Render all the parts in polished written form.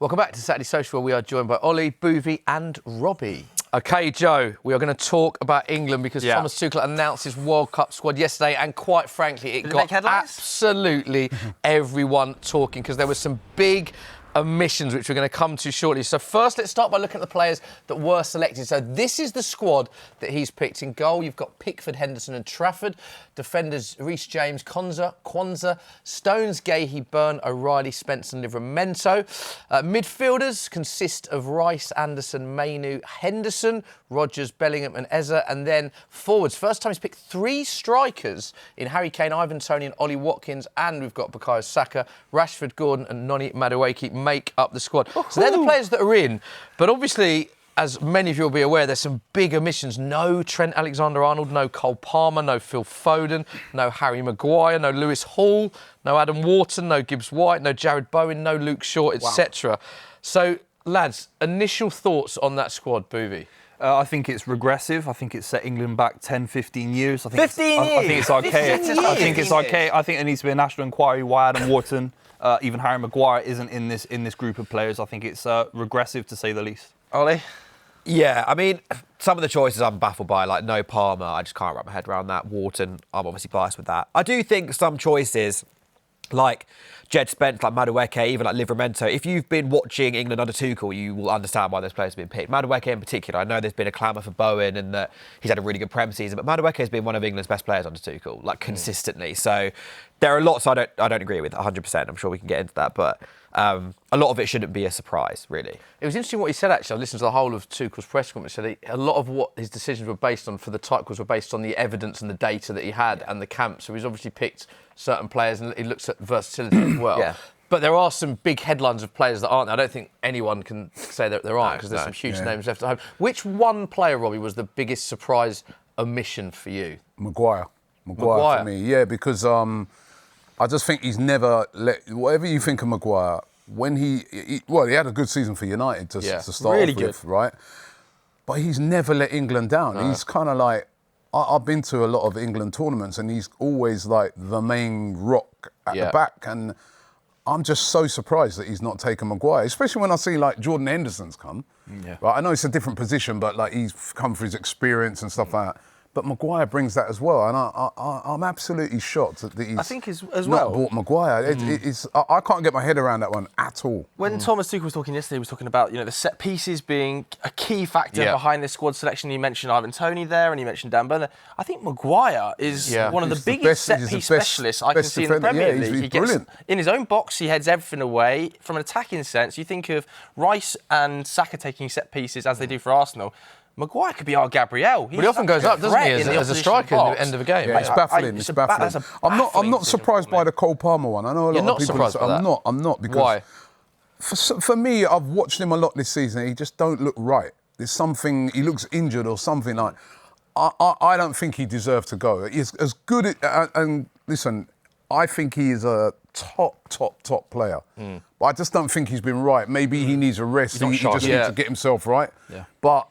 Welcome back to Saturday Social, where we are joined by Ollie, Buvey and Robbie. OK, Joe, we are going to talk about England because Thomas Tuchel announced his World Cup squad yesterday, and quite frankly, it got absolutely everyone talking because there were some big omissions which we're going to come to shortly. So first, let's start by looking at the players that were selected. So this is the squad that he's picked. In goal, you've got Pickford, Henderson and Trafford. Defenders, Reece James, Kwanzaa, Stones, Gahey, Byrne, O'Reilly, Spence and Livramento. Midfielders consist of Rice, Anderson, Mainu, Henderson, Rodgers, Bellingham and Eze. And then forwards, first time he's picked 3 strikers in Harry Kane, Ivan Toney and Ollie Watkins. And we've got Bukayo Saka, Rashford, Gordon and Noni Madueke make up the squad. So they're the players that are in. But obviously, as many of you will be aware, there's some big omissions. No Trent Alexander-Arnold, no Cole Palmer, no Phil Foden, no Harry Maguire, no Lewis Hall, no Adam Wharton, no Gibbs White, no Jared Bowen, no Luke Shaw, etc. So, lads, initial thoughts on that squad, Buvey? I think it's regressive. I think it's set England back 10, 15 years. I think 15 years? I think it's archaic. I think it's archaic. I think there needs to be a national inquiry why Adam Wharton, even Harry Maguire, isn't in this group of players. I think it's regressive, to say the least. Ollie? Yeah, I mean, some of the choices I'm baffled by, like no Palmer, I just can't wrap my head around that. Wharton, I'm obviously biased with that. I do think some choices, like Jed Spence, like Madueke, even like Livramento, if you've been watching England under Tuchel, you will understand why those players have been picked. Madueke in particular, I know there's been a clamour for Bowen and that he's had a really good Prem season, but Madueke has been one of England's best players under Tuchel, like consistently. So there are lots I don't agree with 100%. I'm sure we can get into that, but a lot of it shouldn't be a surprise, really. It was interesting what he said, actually. I listened to the whole of Tuchel's press conference. So a lot of what his decisions were based on for the titles were based on the evidence and the data that he had and the camp. So he's obviously picked certain players and he looks at versatility as well. Yeah. But there are some big headlines of players that aren't there. I don't think anyone can say that there aren't because there's some huge names left at home. Which one player, Robbie, was the biggest surprise omission for you? Maguire for me, yeah, because I just think he's never let, whatever you think of Maguire, when he had a good season for United to start really off good with, right? But he's never let England down. No. He's kind of like, I've been to a lot of England tournaments and he's always like the main rock at the back. And I'm just so surprised that he's not taken Maguire, especially when I see like Jordan Henderson's come. Yeah. Right? I know it's a different position, but like he's come for his experience and stuff like that. But Maguire brings that as well, and I'm absolutely shocked that he's not bought Maguire. I can't get my head around that one at all. When Thomas Tuchel was talking yesterday, he was talking about the set pieces being a key factor behind this squad selection. He mentioned Ivan Toney there, and he mentioned Dan Burn. I think Maguire is one of the biggest set-piece specialists I can see in the Premier League. He's brilliant. In his own box, he heads everything away. From an attacking sense, you think of Rice and Saka taking set pieces as they do for Arsenal. Maguire could be our Gabriel. But he often goes up, doesn't he, as a striker at the end of a game? Yeah, it's baffling. It's baffling. I'm not surprised by the Cole Palmer one. I know a lot of people. I'm not because why? For me, I've watched him a lot this season. He just don't look right. There's something. He looks injured or something like. I don't think he deserved to go. He's as good and listen. I think he is a top player. But I just don't think he's been right. Maybe he needs a rest. He just needs to get himself right. Yeah. But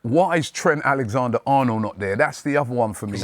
why is Trent Alexander-Arnold not there? That's the other one for me.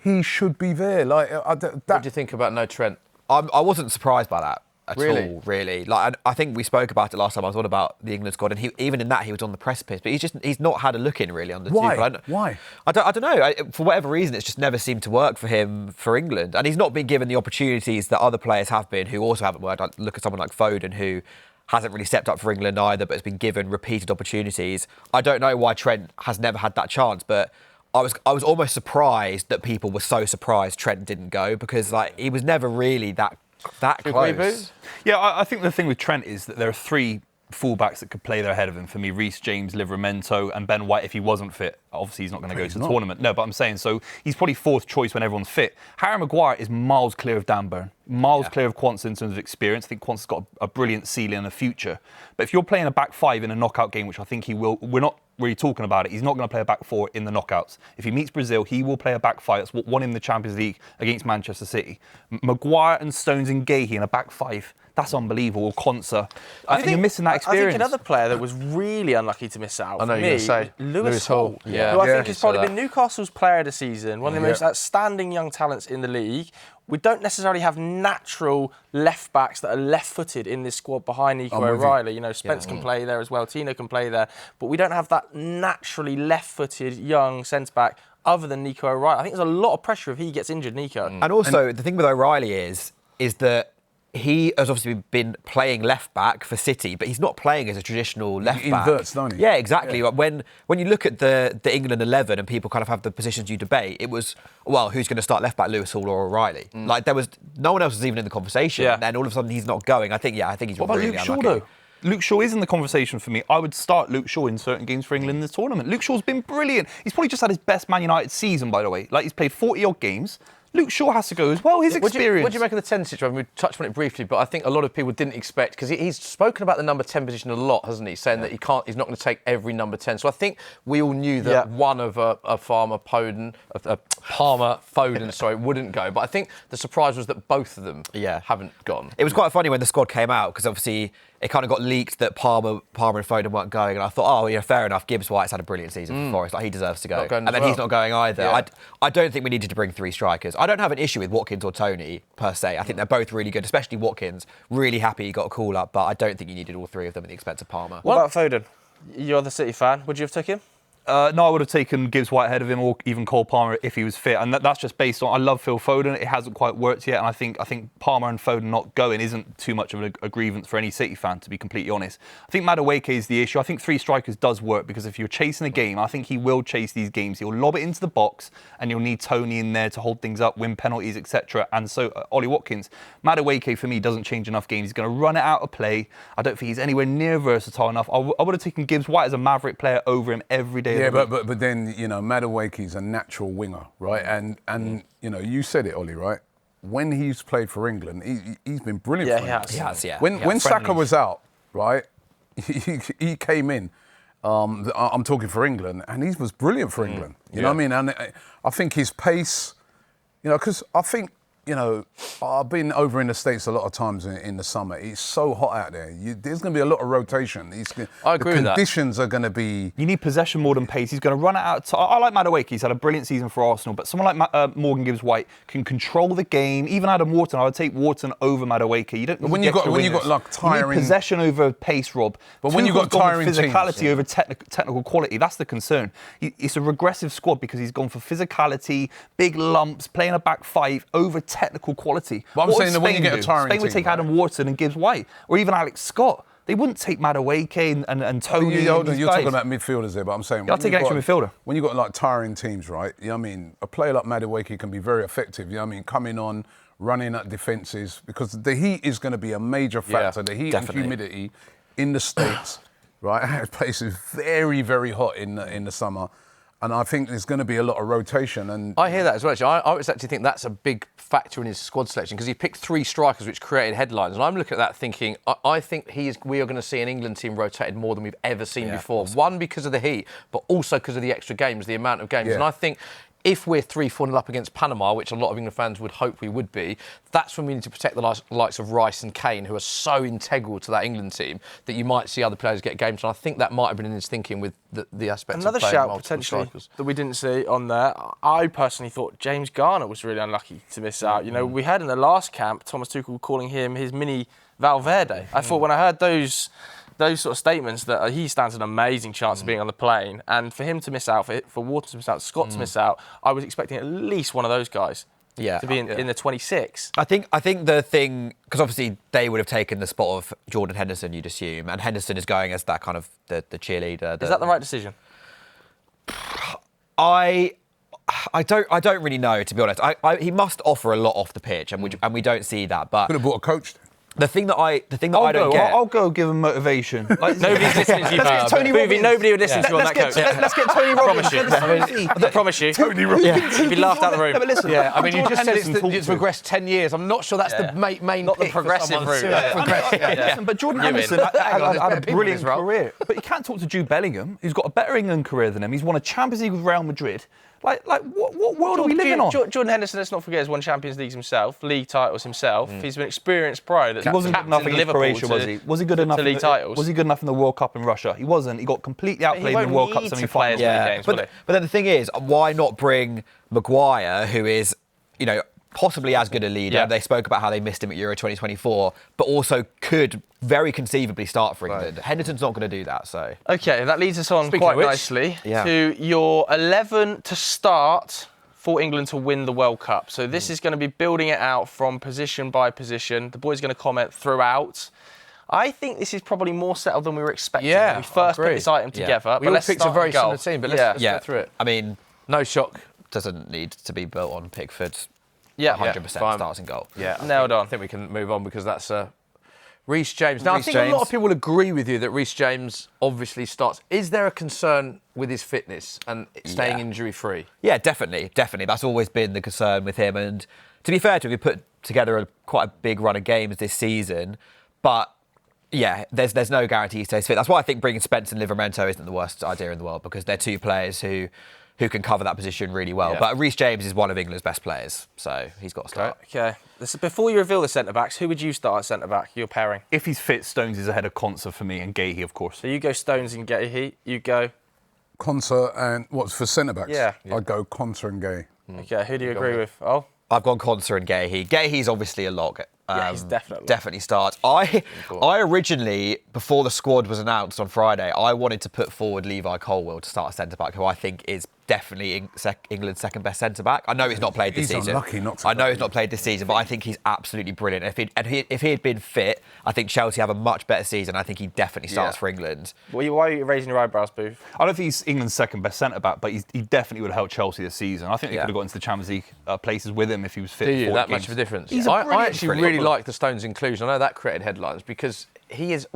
He should be there. What do you think about no Trent? I wasn't surprised by that at all, really. Like I think we spoke about it last time. I was on about the England squad, and even in that he was on the precipice. But he's not had a look in really under Tuchel. Why? I don't know. For whatever reason, it's just never seemed to work for him for England, and he's not been given the opportunities that other players have been, who also haven't worked. Look at someone like Foden, who hasn't really stepped up for England either, but has been given repeated opportunities. I don't know why Trent has never had that chance, but I was almost surprised that people were so surprised Trent didn't go because he was never really that close. Yeah, I think the thing with Trent is that there are 3 fullbacks that could play there ahead of him for me: Reece James, Livramento, and Ben White if he wasn't fit. Obviously, he's not going to go to the tournament. No, but I'm saying, so he's probably 4th choice when everyone's fit. Harry Maguire is miles clear of Dan Burn, miles clear of Kwanzaa in terms of experience. I think Kwanzaa's got a brilliant ceiling and a future. But if you're playing a back 5 in a knockout game, which I think he will, we're not really talking about it, he's not going to play a back 4 in the knockouts. If he meets Brazil, he will play a back 5. That's what won him the Champions League against Manchester City. Maguire and Stones and Gahey in a back 5. That's unbelievable. Kwanzaa. You're missing that experience. I think another player that was really unlucky to miss out, I know you're going to say Lewis Hall, who I think has probably been Newcastle's player of the season, one of the most outstanding young talents in the league. we don't necessarily have natural left backs that are left-footed in this squad behind Nico O'Reilly. You know, Spence can play there as well, Tino can play there, but we don't have that naturally left-footed young centre-back other than Nico O'Reilly. I think there's a lot of pressure if he gets injured, Nico. And also, the thing with O'Reilly is that he has obviously been playing left back for City, but he's not playing as a traditional left back. He inverts, don't he? Yeah, exactly. Yeah. When you look at the England 11 and people kind of have the positions you debate, it was, well, who's going to start left back, Lewis Hall or O'Reilly? Like there was no one else was even in the conversation, and then all of a sudden he's not going. I think he's what really about Luke Shaw unlucky. though? Luke Shaw is in the conversation for me. I would start Luke Shaw in certain games for England in this tournament. Luke Shaw's been brilliant. He's probably just had his best Man United season, by the way. Like he's played 40-odd games. Luke Shaw has to go as well. His experience. What do you make of the 10 situation? We touched on it briefly, but I think a lot of people didn't expect, because he's spoken about the number 10 position a lot, hasn't he? Saying that he's not going to take every number 10. So I think we all knew that one of a Palmer, Foden, wouldn't go. But I think the surprise was that both of them haven't gone. It was quite funny when the squad came out, because obviously it kind of got leaked that Palmer and Foden weren't going, and I thought, fair enough. Gibbs White's had a brilliant season for Forest. Like he deserves to go, and then he's not going either. Yeah. I don't think we needed to bring 3 strikers. I don't have an issue with Watkins or Toney per se. I think they're both really good, especially Watkins. Really happy he got a call up, but I don't think you needed all 3 of them at the expense of Palmer. What about Foden? You're the City fan. Would you have took him? No, I would have taken Gibbs White ahead of him, or even Cole Palmer if he was fit. And that's just based on, I love Phil Foden. It hasn't quite worked yet. And I think Palmer and Foden not going isn't too much of a grievance for any City fan, to be completely honest. I think Madueke is the issue. I think 3 strikers does work, because if you're chasing a game, I think he will chase these games. He'll lob it into the box, and you'll need Toney in there to hold things up, win penalties, etc. And so Ollie Watkins, Madueke for me doesn't change enough games. He's going to run it out of play. I don't think he's anywhere near versatile enough. I would have taken Gibbs White as a Maverick player over him every day. Yeah, but then, Madueke's a natural winger, right? And you said it, Ollie, right? When he's played for England, he's been brilliant for England. He has. When Saka was out, right, he came in. I'm talking for England, and he was brilliant for England. You know what I mean? And I think his pace, because I think, I've been over in the States a lot of times in the summer. It's so hot out there. There's going to be a lot of rotation. I agree with that. The conditions are going to be... You need possession more than pace. He's going to run it out. I like Madueke. He's had a brilliant season for Arsenal. But someone like Morgan Gibbs-White can control the game. Even Adam Wharton, I would take Wharton over Madueke. You don't. But when you got like tiring... You need possession over pace, Rob. But when you got tiring physicality over technical quality, that's the concern. It's a regressive squad, because he's gone for physicality, big lumps, playing a back 5 over technical quality. But I'm saying that when you get a tiring Spain would take Adam Wharton and Gibbs White, or even Alex Scott. They wouldn't take Madueke and Toney. You're talking about midfielders there, but I'm saying... I'll take an extra midfielder. When you've got like tiring teams, right? A player like Madueke can be very effective. Coming on, running at defences, because the heat is going to be a major factor. The heat and humidity in the States, right? The place is very, very hot in the summer. And I think there's going to be a lot of rotation. And I hear that as well, actually. I actually think that's a big factor in his squad selection, because he picked 3 strikers, which created headlines. And I'm looking at that thinking, I think we are going to see an England team rotated more than we've ever seen before. Awesome. One, because of the heat, but also because of the extra games, the amount of games. And I think if we're 3-4-0 up against Panama, which a lot of England fans would hope we would be, that's when we need to protect the likes of Rice and Kane, who are so integral to that England team, that you might see other players get games. And I think that might have been in his thinking with the aspect of playing shout potentially strikers that we didn't see on there. I personally thought James Garner was really unlucky to miss out. We had in the last camp Thomas Tuchel calling him his mini Valverde. I thought when I heard those sort of statements that he stands an amazing chance of being on the plane, and for him to miss out, for Wharton to miss out, Scott to miss out, I was expecting at least one of those guys to be in the 26. I think the thing, because obviously they would have taken the spot of Jordan Henderson, you'd assume, and Henderson is going as that kind of the cheerleader. Is that the right decision? I don't really know, to be honest. He must offer a lot off the pitch, and we don't see that. But could have bought a coach. The thing that I don't get... I'll go give him motivation. Nobody's listening to you, Buvey. Nobody would listen to you on that coach. Let's get Tony Robbins. I promise you. Tony Robbins. You'd be laughed out the room. No, but listen, you just said it's regressed 10 years. I'm not sure that's the main not the progressive route. But Jordan Henderson had a brilliant career. But you can't talk to Jude Bellingham, who's got a better England career than him. He's won a Champions League with Real Madrid. What world are we living on? Jordan Henderson, let's not forget, has won Champions Leagues himself, league titles himself. He's an experienced pro. He wasn't good enough against Croatia, was he? Was he good enough? Was he good enough in the World Cup in Russia? He wasn't. He got completely outplayed in the World Cup semi-finals. But then the thing is, why not bring Maguire, who is, possibly as good a leader. Yeah. They spoke about how they missed him at Euro 2024, but also could very conceivably start for England. Henderson's not going to do that, so. Okay, that leads us on quite nicely to your 11 to start for England to win the World Cup. So this is going to be building it out from position by position. The boys are going to comment throughout. I think this is probably more settled than we were expecting when we first put this item together. We all picked a very similar team, but let's go through it. I mean, no shock. Doesn't need to be built on Pickford. Yeah, 100% starts in goal. Yeah, nailed on. I think we can move on because that's Reece James. Now, I think a lot of people will agree with you that Reece James obviously starts. Is there a concern with his fitness and staying injury-free? Yeah, definitely. That's always been the concern with him. And to be fair to him, we put together quite a big run of games this season. But, yeah, there's no guarantee he stays fit. That's why I think bringing Spence and Livramento isn't the worst idea in the world, because they're two players who can cover that position really well. Yeah. But Reece James is one of England's best players, so he's got to start. Okay. Before you reveal the centre-backs, who would you start at centre-back, your pairing? If he's fit, Stones is ahead of Konsa for me and Gahey, of course. So you go Stones and Gahey, you go... Konsa and what's for centre-backs? Yeah. I'd go Konsa and Gay. Okay, who do you agree with? Oh? I've gone Konsa and Gahey. Gahey's obviously a lock. He's definitely starts. I originally, before the squad was announced on Friday, I wanted to put forward Levi Colwill to start centre-back, who I think is definitely England's second best centre-back. I know he's not played this season. He's unlucky not to. I know he's not played this season, but I think he's absolutely brilliant. If he had been fit, I think Chelsea have a much better season. I think he definitely starts for England. Why are you raising your eyebrows, Booth? I don't think he's England's second best centre-back, but he definitely would have helped Chelsea this season. I think they could have got into the Champions League places with him if he was fit. Do you? That much of a difference? I actually really like the Stones inclusion. I know that created headlines because he's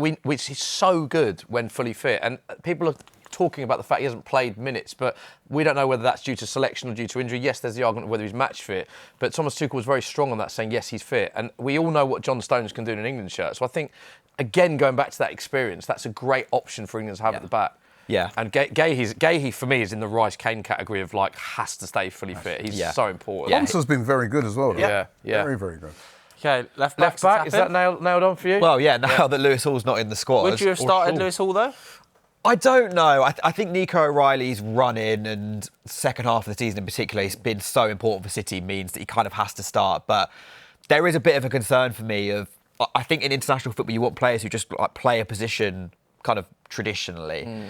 so good when fully fit. And people are talking about the fact he hasn't played minutes, but we don't know whether that's due to selection or due to injury. Yes, there's the argument of whether he's match fit, but Thomas Tuchel was very strong on that, saying yes, he's fit. And we all know what John Stones can do in an England shirt. So I think, again, going back to that experience, that's a great option for England to have at the back. Yeah. And Gahey, for me, is in the Rice Kane category of, has to stay fully fit. He's so important. Konsa's been very good as well, though. Yeah. Very, very good. Okay, left back, is that nailed on for you? Well, now that Lewis Hall's not in the squad. Would you have started Lewis Hall, though? I don't know. I think Nico O'Reilly's run-in and second half of the season in particular has been so important for City, means that he kind of has to start. But there is a bit of a concern for me of, I think in international football you want players who just play a position kind of traditionally.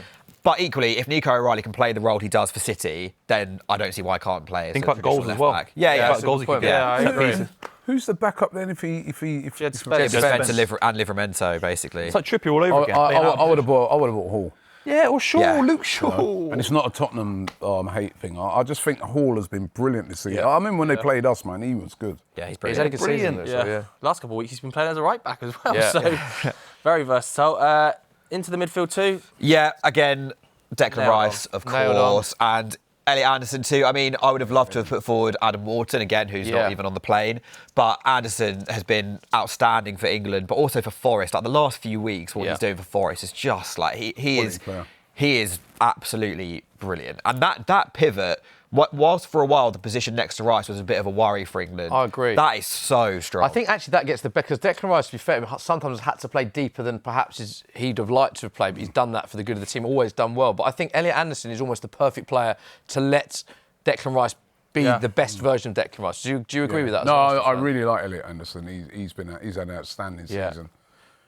But equally, if Nico O'Reilly can play the role he does for City, then I don't see why I can't play. Think about goals as well. Back. Yeah, goals he could get. Yeah, I agree. Who's the backup then if he Spence and Livramento, basically. It's like Trippier all over again. I would have bought Hall. Yeah, or Shaw, Yeah. Luke Shaw. And it's not a Tottenham hate thing. I just think Hall has been brilliant this season. I remember when they played us, man, he was good. Yeah, he's He's brilliant. had a good season, though, so, Last couple of weeks he's been playing as a right back as well, Yeah. so very versatile. Into the midfield too. Yeah, again, Declan Rice, of course, and Elliot Anderson too. I mean, I would have loved to have put forward Adam Wharton again, who's not even on the plane. But Anderson has been outstanding for England, but also for Forest. Like the last few weeks, what he's doing for Forest is just like he is absolutely brilliant. And that pivot, whilst for a while the position next to Rice was a bit of a worry for England. I agree. That is so strong. I think actually that gets the because Declan Rice, to be fair, sometimes had to play deeper than perhaps he'd have liked to have played, but he's done that for the good of the team, always done well. But I think Elliot Anderson is almost the perfect player to let Declan Rice be the best version of Declan Rice. Do you agree with that? No, I really like Elliot Anderson. He's had an outstanding season.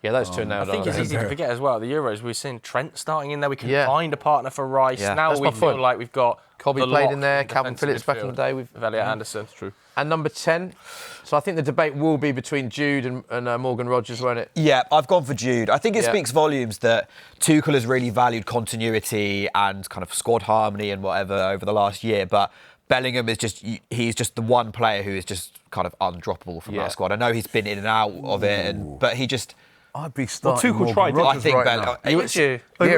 Yeah, those two now. I think it's easy to forget as well. The Euros, we've seen Trent starting in there. We can find a partner for Rice. Yeah. Now we feel like we've got Kobe played in there. Calvin Phillips back in the day with Elliot Anderson. That's true. And number 10. So I think the debate will be between Jude and Morgan Rogers, won't it? Yeah, I've gone for Jude. I think it speaks volumes that Tuchel has really valued continuity and kind of squad harmony and whatever over the last year. But Bellingham is he's just the one player who is just kind of undroppable from that squad. I know he's been in and out of it, but he just... I'd be starting Tuchel tried it. Rogers I think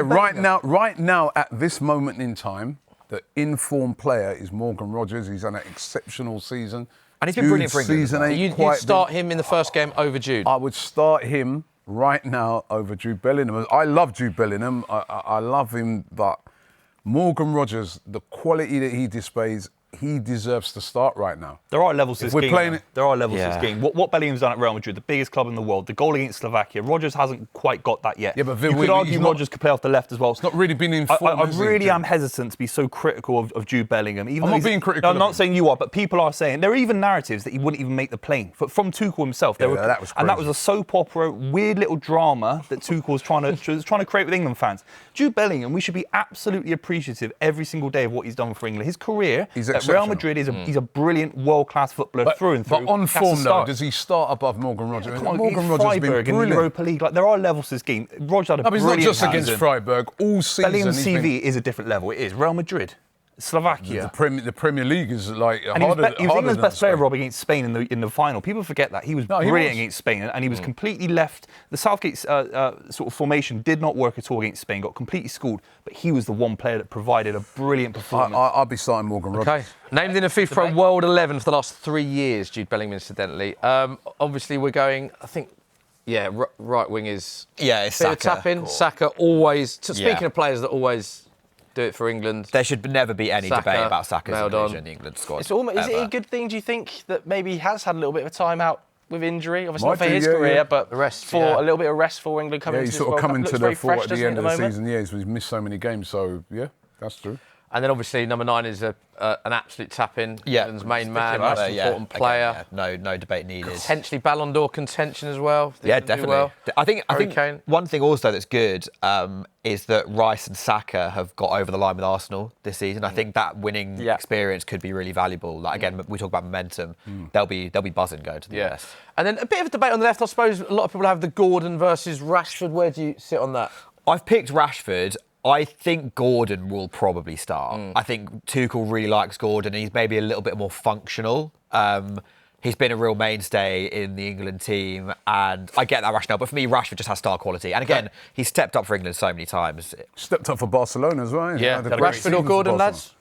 right now. Right now, at this moment in time, the informed player is Morgan Rogers. He's had an exceptional season. And he's been brilliant for England. Season ain't You'd quite start him in the first game over Jude? I would start him right now over Jude Bellingham. I love Jude Bellingham. I love him, but Morgan Rogers, the quality that he displays he deserves to start right now. There are levels to this game. There are levels to this Yeah. game. What Bellingham's done at Real Madrid, the biggest club in the world, the goal against Slovakia, Rodgers hasn't quite got that yet. Yeah, but you could argue Rodgers could play off the left as well. It's not really been in form. I really am hesitant to be so critical of Jude Bellingham. Even I'm not being critical. No, I'm not saying you are, but people are saying there are even narratives that he wouldn't even make the plane from Tuchel himself. That was crazy. And that was a soap opera, weird little drama that Tuchel was trying to create with England fans. Jude Bellingham, we should be absolutely appreciative every single day of what he's done for England. His career at Real Madrid is he's a brilliant world-class footballer through and through. But on form, though, does he start above Morgan Rodgers? Morgan Rodgers has been brilliant. In the Europa League. Like, there are levels to this game. Rodgers had a brilliant he's not just against Freiburg. All season. Bellingham's CV is a different level. It is. Real Madrid, Slovakia. The Premier League is like and harder. He was England's best player, Rob, against Spain in the final. People forget that. He was brilliant against Spain, and he was completely left. The Southgate sort of formation did not work at all against Spain, got completely schooled, but he was the one player that provided a brilliant performance. I'll be starting Morgan Rodgers. Okay. Named in the FIFA Pro World 11 for the last 3 years, Jude Bellingham, incidentally. Obviously, we're going, I think, right wing is... Yeah, it's Saka. Tap in. Saka always... Speaking of players that always... do it for England. There should never be any debate about Saka's inclusion in the England squad. Is it a good thing, do you think, that maybe he has had a little bit of a time out with injury? Obviously not for his career, but a little bit of rest for England coming into this World Cup. He's sort of coming to the fore at the end of the season. Yeah, he's missed so many games, so yeah, that's true. And then obviously number 9 is an absolute tap-in. England's main man, most important player. Again, no debate needed. Potentially Ballon d'Or contention as well. Yeah, definitely. I think one thing also that's good is that Rice and Saka have got over the line with Arsenal this season. I think that winning experience could be really valuable. Like again, we talk about momentum. They'll be buzzing going to the US. And then a bit of a debate on the left. I suppose a lot of people have the Gordon versus Rashford. Where do you sit on that? I've picked Rashford. I think Gordon will probably start. I think Tuchel really likes Gordon. He's maybe a little bit more functional. He's been a real mainstay in the England team, and I get that rationale. But for me, Rashford just has star quality. And again, he's stepped up for England so many times. Stepped up for Barcelona as well. Yeah, Rashford or Gordon, lads?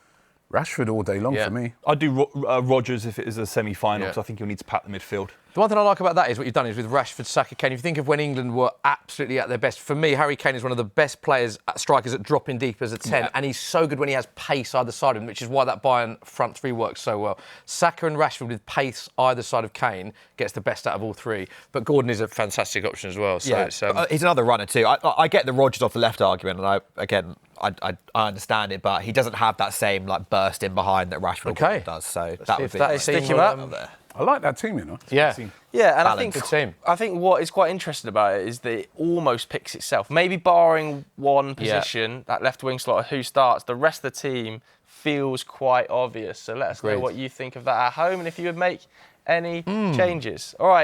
Rashford all day long for me. I'd do Rodgers if it is a semi-final, because I think he'll need to pack the midfield. The one thing I like about that is what you've done is with Rashford, Saka, Kane. If you think of when England were absolutely at their best, for me, Harry Kane is one of the best players, strikers at dropping deep as a 10, and he's so good when he has pace either side of him, which is why that Bayern front three works so well. Saka and Rashford with pace either side of Kane gets the best out of all three, but Gordon is a fantastic option as well. So he's another runner too. I get the Rodgers off the left argument, and I understand it, but he doesn't have that same burst in behind that Rashford does. So that would be stick him up there. I like that team, you know. Yeah. Yeah, and I think what is quite interesting about it is that it almost picks itself. Maybe barring one position, that left wing slot, who starts, the rest of the team feels quite obvious. So let us know what you think of that at home and if you would make any changes. All right.